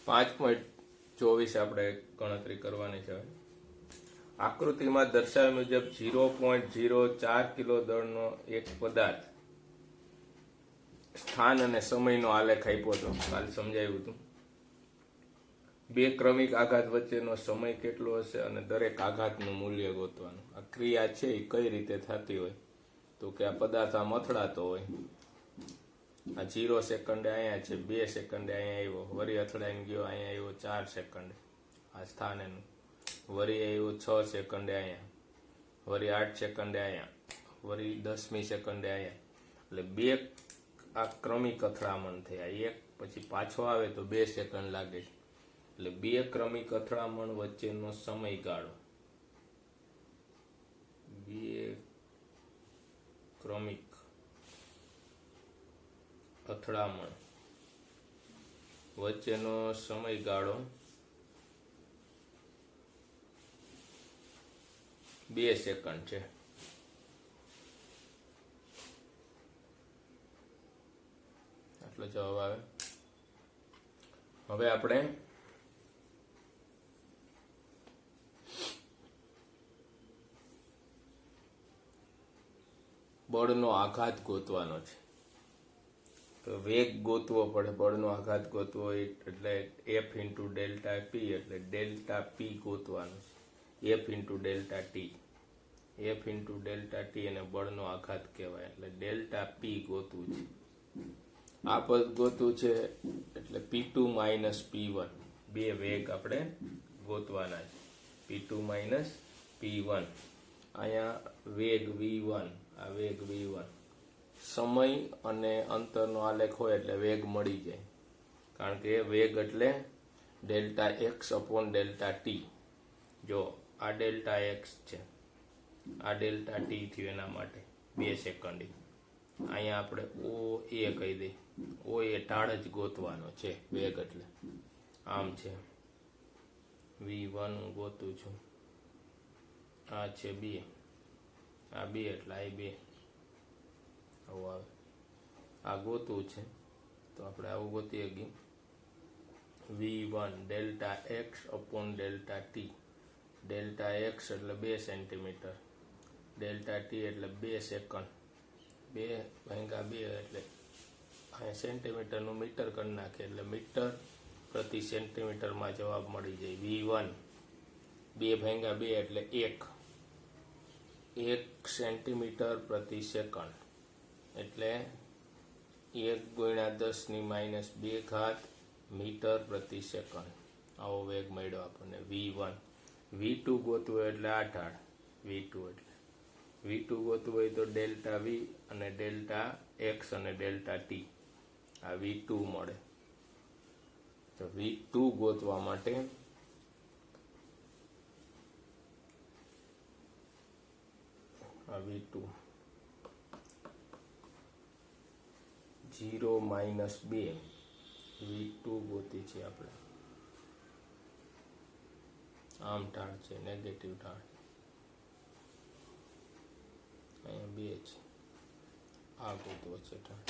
5.24 આપણે ગણતરી કરવાની છે. આકૃતિમાં દર્શાવ્યા મુજબ 0.04 કિલો દળનો એક પદાર્થ સ્થાન અને સમયનો આલેખ આપ્યો હતો, કાલ સમજાવ્યું હતું. બે ક્રમિક આઘાત વચ્ચેનો સમય કેટલો હશે અને દરેક આઘાતનું મૂલ્ય ગોતવાનું. આ ક્રિયા છે એ કઈ રીતે થતી હોય તો કે આ પદાર્થ આમ અથડાતો હોય, આ 0 સેકન્ડે અહીંયા છે, 2 સેકન્ડે અહીંયા આવ્યો, વરી અથડાઈને ગયો, અહીંયા આવ્યો 4 સેકન્ડે આ સ્થાન એનું, વરી આવ્યો 6 સેકન્ડે અહીંયા, વરી 8 સેકન્ડે અહીંયા, વરી 10મી સેકન્ડે અહીંયા. એટલે બે આ ક્રમિક અથડામણ થયા. એક પછી પાછો આવે તો 2 સેકન્ડ લાગે છે. એટલે બે ક્રમિક અથડામણ વચ્ચેનો સમયગાળો, બે ક્રમિક અથડામણ વચ્ચેનો સમયગાળો 2 સેકન્ડ છે. આટલો જવાબ આવે. હવે આપણે બળનો આઘાત ગોતવાનો છે. તો વેગ ગોતવો પડે, બળનો આઘાત ગોતવો એટલે F ઇન્ટુ ડેલ્ટા પી, એટલે ડેલ્ટા પી ગોતવાનું છે. F into delta T, F into delta T અને બળનો આઘાત કહેવાય. એટલે ડેલ્ટા પી ગોતવું છે. આ પદ ગોતવું છે એટલે P2 માઇનસ P1 બે વેગ આપણે ગોતવાના છે. P2 માઇનસ P1, અહીંયા વેગ V1, આ વેગ V1. સમય અને અંતરનો આલેખ હોય એટલે વેગ મળી જાય, કારણ કે વેગ એટલે delta x upon delta T. જો આ ડેલ્ટા એક્સ છે, આ ડેલ્ટા ટી થયું, એના માટે 2 સેકન્ડ. અહીંયા આપણે ઓ એ કહી દઈએ, ઓ એ ઢાળ જ ગોતવાનો છે. વેગ એટલે આમ છે, V1 હું ગોતું છું, આ છે 2, આ 2 એટલે આ 2 આવું આવે. આ ગોતવું છે તો આપણે આવું ગોતીએ કે V1 delta x upon delta T. Delta x એટલે 2 સેન્ટીમીટર, ડેલ્ટા ટી એટલે 2 સેકન્ડ. 2 ભાગ્યા 2 એટલે અહીંયા સેન્ટીમીટરનું મીટર કરી નાખે એટલે મીટર પ્રતિ સેન્ટીમીટરમાં જવાબ મળી જાય. V1 2 ભાગ્યા 2 એટલે 1 સેન્ટીમીટર પ્રતિ સેકન્ડ, એટલે 1 ગુણ્યા 10⁻2 મીટર પ્રતિ સેકન્ડ. આવો વેગ મળ્યો આપણને V1. V2 ગોતવું હોય એટલે આ ઢાળ V2, એટલે V2 ગોતવું હોય તો ડેલ્ટા V અને ડેલ્ટા એક્સ અને ડેલ્ટા ટી, આ V2 મળે. તો V2 ગોતવા માટે આ V2 0 માઇનસ 2 V2 ગોતી છે આપણે. આમ ઢાળ છે, નેગેટિવ ઢાળ, અહીંયા 2 છે, આ ગોતવો છે ઢાળ.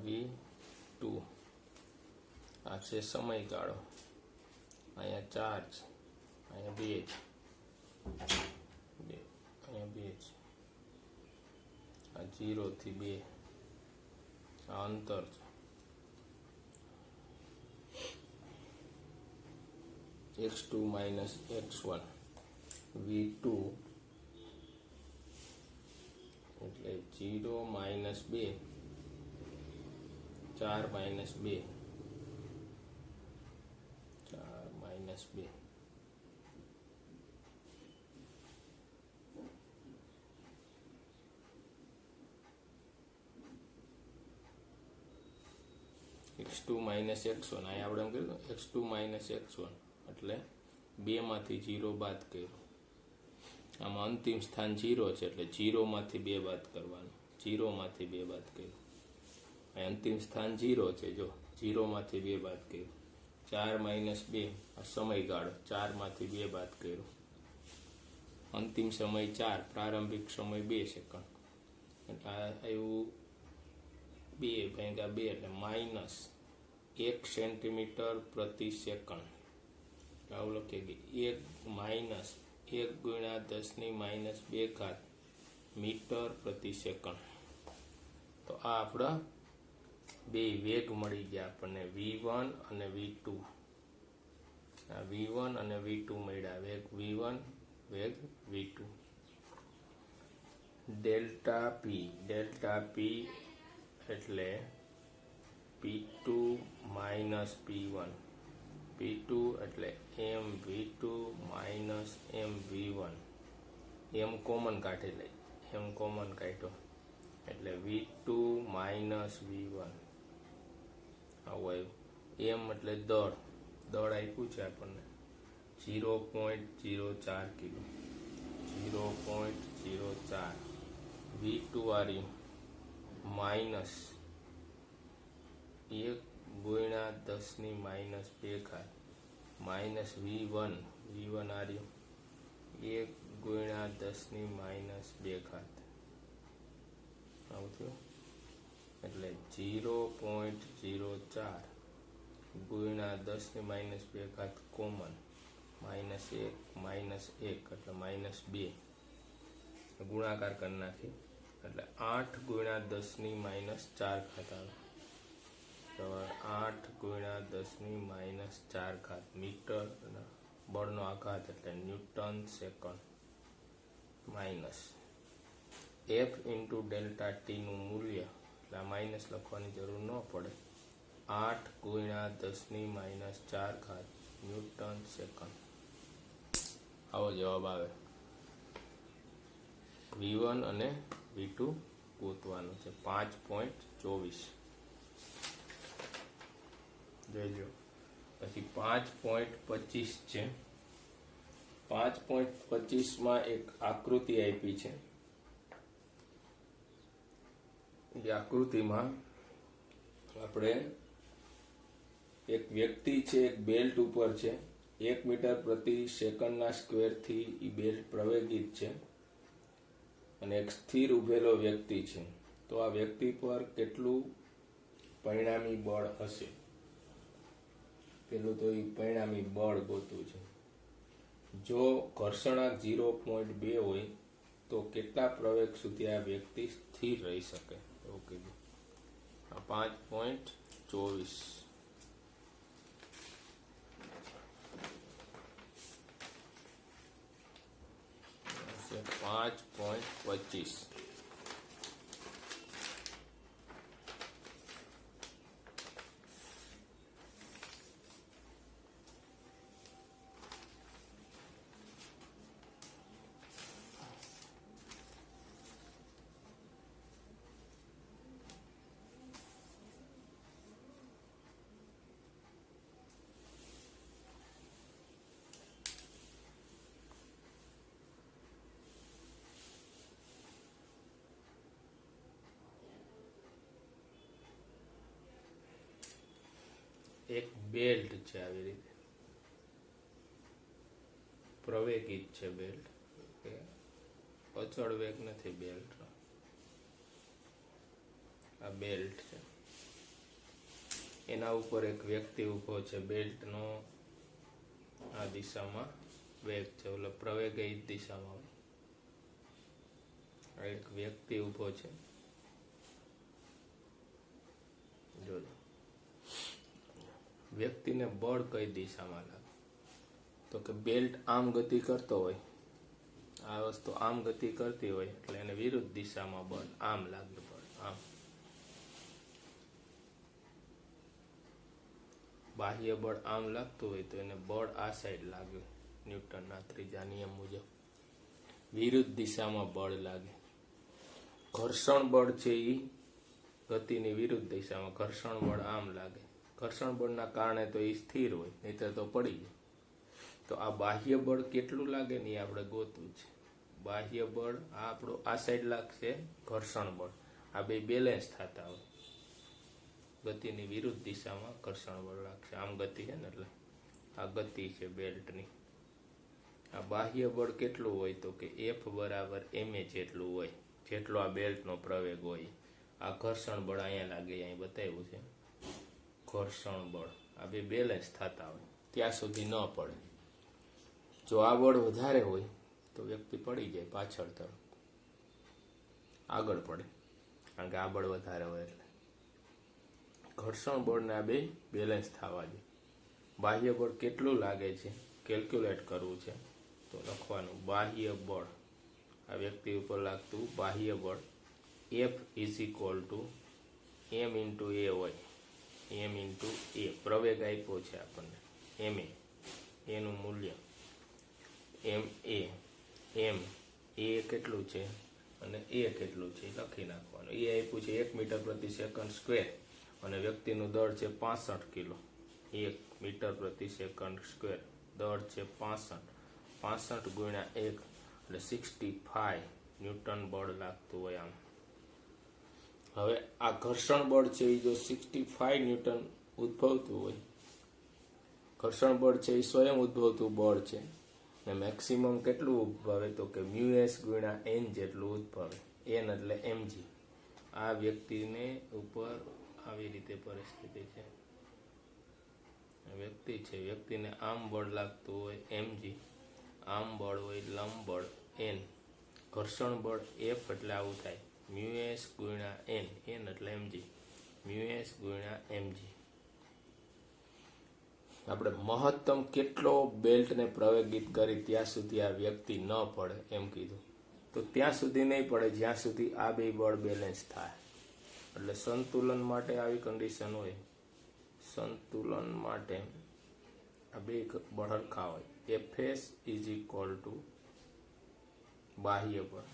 V2 આ છે સમયગાળો, અહીંયા 4 છે, અહીંયા 2 છે, અહીંયા 2 છે, આ 0 થી 2 આ અંતર છે. x2 માઇનસ x1 V2 એટલે 0 minus 2, 4 minus 2, 4 minus 2. x2 minus x1, અહીંયા આપણે એમ કર્યું x2 માઇનસ x1 એટલે 2 માંથી 0 બાદ કર્યો. આમાં અંતિમ સ્થાન 0 છે એટલે 0 માંથી 2 બાદ કરવાનું, 0 માંથી 2 બાદ કર્યું. અંતિમ સ્થાન 0 છે, જો 0 માંથી 2 બાદ કર્યું. 4 માઇનસ 2 આ સમયગાળો, 4 માંથી 2 બાદ કર્યો. અંતિમ સમય 4, પ્રારંભિક સમય 2 સેકન્ડ. એટલે આ એવું 2 એટલે માઇનસ 1 સેન્ટીમીટર પ્રતિ સેકન્ડ. આવું લખીએ કે 1 માઇનસ 1 ગુણ્યા 10⁻²² મીટર પ્રતિ સેકન્ડ. તો આ આપણા બે વેગ મળી ગયા આપણને, v1 અને v2. આ v1 અને v2 મળ્યા, વેગ v1 વેગ v2. ડેલ્ટા p એટલે p2 માઇનસ p1. p2 એટલે mv2 minus mv1. m common કાઢી લઈ, m કોમન કાઢ્યો એટલે v2 માઇનસ v1 આવું આવ્યું. m એટલે દળ આપ્યું છે આપણને 0.04 કિલો, 0.04. v2 આવ્યું માઇનસ 1 ગુણ્યા 10⁻² માઇનસ v1 આવ્યું 1 ગુણ્યા 10⁻². આવું થયું એટલે 0.04 ગુણ્યા 10⁻² કોમન, -1 એટલે -2. ગુણાકાર કરી નાખી એટલે 8 ગુણ્યા 10⁻⁴ આવે. તો 8 ગુણ્યા 10⁻⁴ મીટર બળનો આઘાત એટલે newton second. Minus F into delta T નું મૂલ્ય, એટલે આ માઇનસ લખવાની જરૂર ન પડે, 8 ગુણ્યા 10⁻⁴ ન્યૂટન સેકન્ડ. આવો જવાબ આવે. v1 અને v2 ગોતવાનું છે. 5.24 જોઈ લો. પછી 5.25 છે. 5.25 માં એક આકૃતિ આપી છે. એ આકૃતિમાં આપણે એક વ્યક્તિ છે, એક બેલ્ટ ઉપર છે, 1 મીટર પ્રતિ સેકન્ડના સ્ક્વેરથી એ બેલ્ટ પ્રવેગિત છે અને એક સ્થિર ઉભેલો વ્યક્તિ છે. તો આ વ્યક્તિ પર કેટલું પરિણામી બળ હશે? પેલું તો એ પરિણામી બળ ગોતવું છે. જો ઘર્ષણાંક 0.2 હોય તો કેટલા પ્રવેગ સુધી આ વ્યક્તિ સ્થિર રહી શકે? ઓકે, 5.24 5.25. એક બેલ્ટ છે, આવી રીતે પ્રવેગિત છે બેલ્ટ, અચળ વેગ નથી બેલ્ટ. આ બેલ્ટ છે, એના ઉપર એક વ્યક્તિ ઉભો છે. બેલ્ટનો આ દિશામાં વેગ છે, ઓલો પ્રવેગ એ દિશામાં હોય. એક વ્યક્તિ ઉભો છે. જોજો, વ્યક્તિને બળ કઈ દિશામાં લાગે? તો કે બેલ્ટ આમ ગતિ કરતો હોય, આ વસ્તુ આમ ગતિ કરતી હોય એટલે એને વિરુદ્ધ દિશામાં બળ આમ લાગે. બળ આમ. બાહ્ય બળ આમ લાગતું હોય તો એને બળ આ સાઈડ લાગે. ન્યૂટનના ત્રીજા નિયમ મુજબ વિરુદ્ધ દિશામાં બળ લાગે. ઘર્ષણ બળ છે એ ગતિની વિરુદ્ધ દિશામાં, ઘર્ષણ બળ આમ લાગે. ઘર્ષણ બળના કારણે તો એ સ્થિર હોય, નહીતર તો પડી જાય. તો આ બાહ્ય બળ કેટલું લાગે ને એ આપણે ગોતવું છે. બાહ્ય બળ આ આપણું આ સાઈડ લાગશે, ઘર્ષણ બળ. આ બે બેલેન્સ થતા હોય, ગતિની વિરુદ્ધ દિશામાં ઘર્ષણ બળ લાગશે. આમ ગતિ છે ને, એટલે આ ગતિ છે બેલ્ટની. આ બાહ્ય બળ કેટલું હોય? તો કે F બરાબર ma જેટલું હોય, જેટલો આ બેલ્ટનો પ્રવેગ હોય. આ ઘર્ષણ બળ અહીંયા લાગે, અહીં બતાવ્યું છે ઘર્ષણ બળ. આ બે બેલેન્સ થતા હોય ત્યાં સુધી ન પડે. જો આ બળ વધારે હોય તો વ્યક્તિ પડી જાય, પાછળ તરફ આગળ પડે, કારણ કે આ બળ વધારે હોય એટલે. ઘર્ષણ બળને આ બે બેલેન્સ થવા દે. બાહ્ય બળ કેટલું લાગે છે કેલ્ક્યુલેટ કરવું છે તો લખવાનું બાહ્ય બળ, આ વ્યક્તિ ઉપર લાગતું બાહ્ય બળ F is equal to m into a હોય. એમ ઇન્ટુ એ પ્રવેગ આપ્યો છે આપણને, એનું મૂલ્ય એમ એ કેટલું છે અને એ કેટલું છે લખી નાખવાનું. એ આપ્યું છે 1 મીટર પ્રતિ સેકન્ડ સ્ક્વેર અને વ્યક્તિનું દળ છે 65 કિલો. 1 મીટર પ્રતિ સેકન્ડ સ્ક્વેર, દળ છે 65 ગુણ્યા 1 એટલે 65 ન્યૂટન બળ લાગતું હોય આમ. હવે આ ઘર્ષણ બળ છે એ જો 65 ન્યૂટન ઉદ્ભવતું હોય, ઘર્ષણ બળ છે એ સ્વયં ઉદ્ભવતું બળ છે ને મેક્સિમમ કેટલું ઉદ્ભવે તો કે મ્યુએસ ગુણ્યા એન જેટલું ઉદ્ભવે. એન એટલે એમજી. આ વ્યક્તિને ઉપર આવી રીતે પરિસ્થિતિ છે, વ્યક્તિ છે, વ્યક્તિને આમ બળ લાગતું હોય એમજી, આમ બળ હોય લંબ બળ એન, ઘર્ષણ બળ એફ એટલે આવું થાય મ્યુએસ ગુણ્યા એન, એન એટલે એમજી, મ્યુએસ ગુણ્યા એમજી. આપણે મહત્તમ કેટલો બેલ્ટને પ્રવેગિત કરી ત્યાં સુધી આ વ્યક્તિ ન પડે એમ કીધું, તો ત્યાં સુધી નહીં પડે જ્યાં સુધી આ બે બળ બેલેન્સ થાય. એટલે સંતુલન માટે આવી કન્ડિશન હોય, સંતુલન માટે આ બે બળ હરખા હોય. એફએસ ઇઝ ઇક્વલ ટુ બાહ્ય બળ,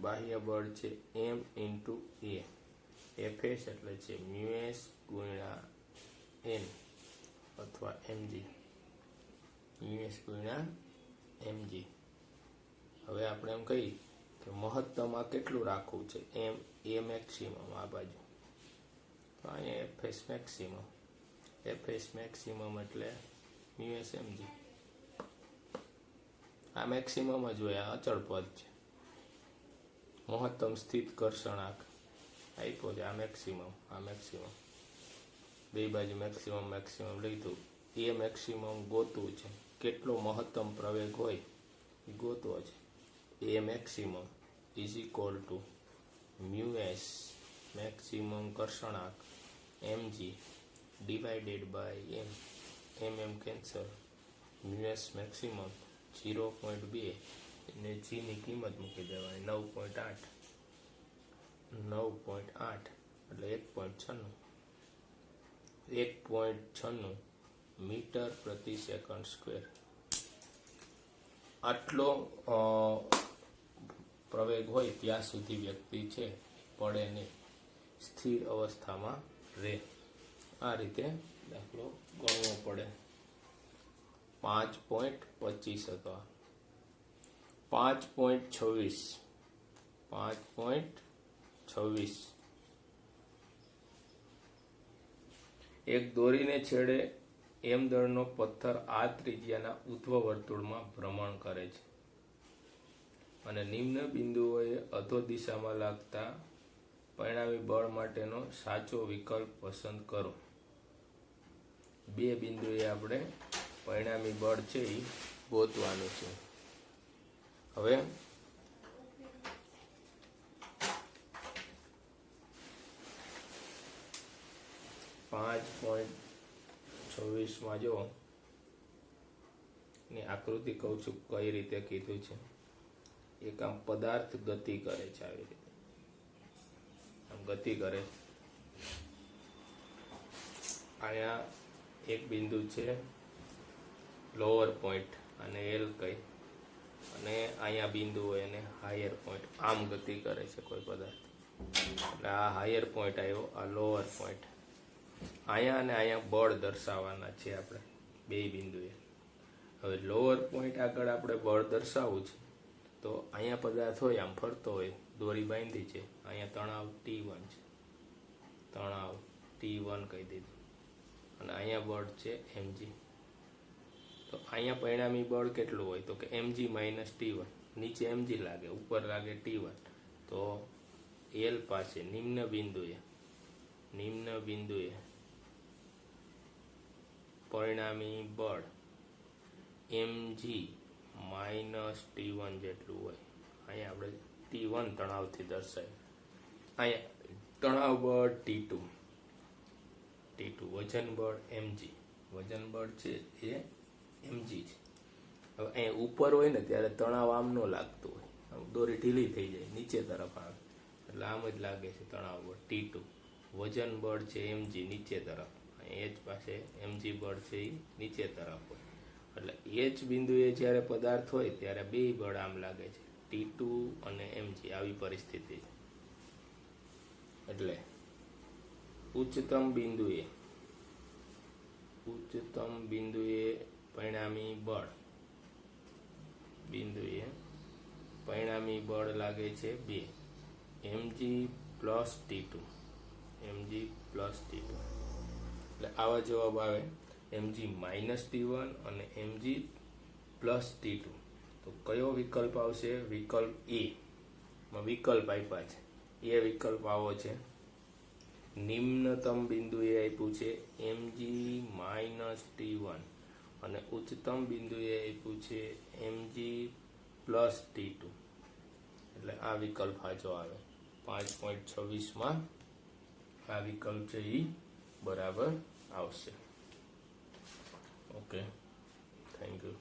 બાહ્ય બળ છે એમ ઇન્ટુ એ. એફએસ એટલે છે મ્યુએસ ગુણ્યા એન અથવા એમજી, મ્યુએસ ગુણ્યા એમજી. હવે આપણે એમ કહીએ કે મહત્તમ આ કેટલું રાખવું છે એમ એ મેક્સિમમ આ બાજુ, તો અહીંયા એફએસ મેક્સિમમ, એફએસ મેક્સિમમ એટલે મ્યુએસ એમજી. આ મેક્સિમમ જ હોય, આ અચળ પદ છે. મહત્તમ સ્થિત ઘર્ષણાંક આપ્યો છે, આ મેક્સિમમ, બે બાજુ મેક્સિમમ લીધું. એ મેક્સિમમ ગોતવું છે, કેટલો મહત્તમ પ્રવેગ હોય એ ગોતવો છે. A maximum is equal to mu s maximum ઘર્ષણાંક mg divided by m cancel, mu s maximum 0.2 અને જીની કિંમત મૂકી દેવાની 9.8 એટલે 1.96 મીટર પ્રતિ સેકન્ડ સ્ક્વેર. આટલો પ્રવેગ હોય ત્યાં સુધી વ્યક્તિ છે પડે નહીં, સ્થિર અવસ્થામાં રહે. આ રીતે દાખલો ગણવો પડે. 5.25 હતો, 5.26 એક દોરીને છેડે એમ દળનો પથ્થર આ ત્રિજ્યાના ઉધ્વ વર્તુળમાં ભ્રમણ કરે છે અને નિમ્ન બિંદુઓએ અધો દિશામાં લાગતા પરિણામી બળ માટેનો સાચો વિકલ્પ પસંદ કરો. બે બિંદુએ આપણે પરિણામી બળ છે એ ગોતવાનું છે. હવે 5.26 જો ની આકૃતિ કહું છું કઈ રીતે કીધું છે. એક આમ પદાર્થ ગતિ કરે છે, આવી રીતે આમ ગતિ કરે. અહીંયા એક બિંદુ છે લોઅર પોઈન્ટ અને એલ કઈ, અને અહીંયા બિંદુ હોય અને હાયર પોઈન્ટ. આમ ગતિ કરે છે કોઈ પદાર્થ, એટલે આ હાયર પોઈન્ટ આવ્યો, આ લોઅર પોઈન્ટ. અહીંયા અને અહીંયા બળ દર્શાવવાના છે આપણે બે બિંદુએ. હવે લોઅર પોઈન્ટ આગળ આપણે બળ દર્શાવવું છે, તો અહીંયા પદાર્થ હોય આમ ફરતો હોય, દોરી બાંધી છે, અહીંયા તણાવ T1 છે, તણાવ T1 કહી દીધું, અને અહીંયા બળ છે mg. તો અહીંયા પરિણામી બળ કેટલું હોય તો કે mg - T1, નીચે mg લાગે, ઉપર લાગે T1, તો L પાસે નિમ્ન બિંદુએ પરિણામી બળ mg માઇનસ T1 જેટલું હોય. અહીંયા આપણે T1 તણાવથી દર્શાવીએ. અહીંયા તણાવ બળ T2, વજન બળ mg, વજન બળ છે એ mg છે. હવે અહીંયા ઉપર હોય ને ત્યારે તણાવ આમ ન લાગતું હોય, દોરી ઢીલી થઈ જાય, નીચે તરફ આવે, એટલે આમ જ લાગે છે તણાવ બળ T2. વજન બળ છે mg નીચે તરફ, H પાસે mg બળ છે એ નીચે તરફ હોય, એટલે H બિંદુએ જ્યારે પદાર્થ હોય ત્યારે બે બળ આમ લાગે છે, T2 અને mg. આવી પરિસ્થિતિ છે. એટલે ઉચ્ચતમ બિંદુએ પરિણામી બળ લાગે છે 2, mg પ્લસ T2. એટલે આવા જવાબ આવે mg માઇનસ T1 અને mg પ્લસ T2. તો કયો વિકલ્પ આવશે? વિકલ્પ એ માં વિકલ્પ આપ્યા છે, એ વિકલ્પ આવો છે. નિમ્નતમ બિંદુએ આપ્યું છે mg માઇનસ T1 અને ઉચ્ચતમ બિંદુએ આપ્યું છે mg પ્લસ T2. એટલે આ વિકલ્પ સાચો આવે. 5.26 આ વિકલ્પ છે એ બરાબર આવશે. Okay, thank you.